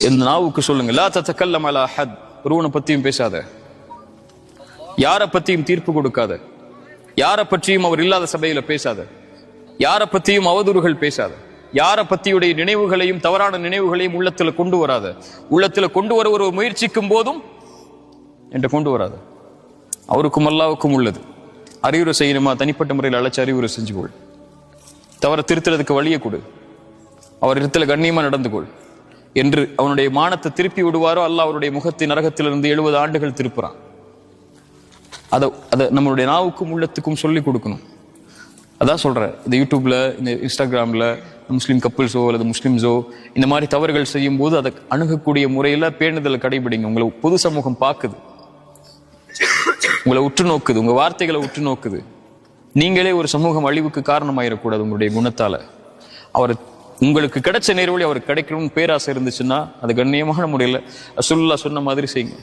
இந்த நாவுக்கு சொல்லுங்க, லா தத்தகல்லம் அலா அஹத், ஒருவனை பத்தியும் பேசாத, யாரை பத்தியும் தீர்ப்பு கொடுக்காத, யாரை பற்றியும் அவர் இல்லாத சபையில பேசாத, யாரை பத்தியும் அவதூறுகள் பேசாத, யாரை பத்தியுடைய நினைவுகளையும் தவறான நினைவுகளையும் உள்ளத்துல கொண்டு வராத, உள்ளத்துல கொண்டு வர ஒரு முயற்சிக்கும் போதும் என்கிட்ட கொண்டு வராத. அவருக்கும் அல்லாவுக்கும் உள்ளது. அறிவுரை செய்யணுமா, தனிப்பட்ட முறையில் அழைச்சு அறிவுரை செஞ்சு கொள். தவற திருத்துறதுக்கு வழியை கொடு. அவர் இடத்துல கண்ணியமா நடந்து கொள் என்று அவனுடைய மானத்தை திருப்பி விடுவாரோ அல்லாஹ் அவருடைய முகத்தை நரகத்திலிருந்து 70 ஆண்டுகள் திருப்புறான். அதை நம்மளுடைய நாவுக்கும் உள்ளத்துக்கும் சொல்லி கொடுக்கணும். அதான் சொல்றேன், இந்த யூடியூப்ல, இந்த இன்ஸ்டாகிராம்ல முஸ்லீம் கப்பிள்ஸோ அல்லது முஸ்லிம்ஸோ இந்த மாதிரி தவறுகள் செய்யும் போது அதை அணுகக்கூடிய முறையில பேணுதலை கடைபிடிங்க. உங்களை பொது சமூகம் பார்க்குது, உங்களை உற்று நோக்குது, உங்க வார்த்தைகளை உற்று நோக்குது. நீங்களே ஒரு சமூகம் அழிவுக்கு காரணமாயிடக்கூடாது உங்களுடைய குணத்தால. அவர் உங்களுக்கு கிடைச்ச நேர்வழி அவருக்கு கிடைக்கணும்னு பேராசை இருந்துச்சுன்னா அது கண்ணியமான முறையில் ரசூலுல்லாஹ் சொன்ன மாதிரி செய்யுங்க.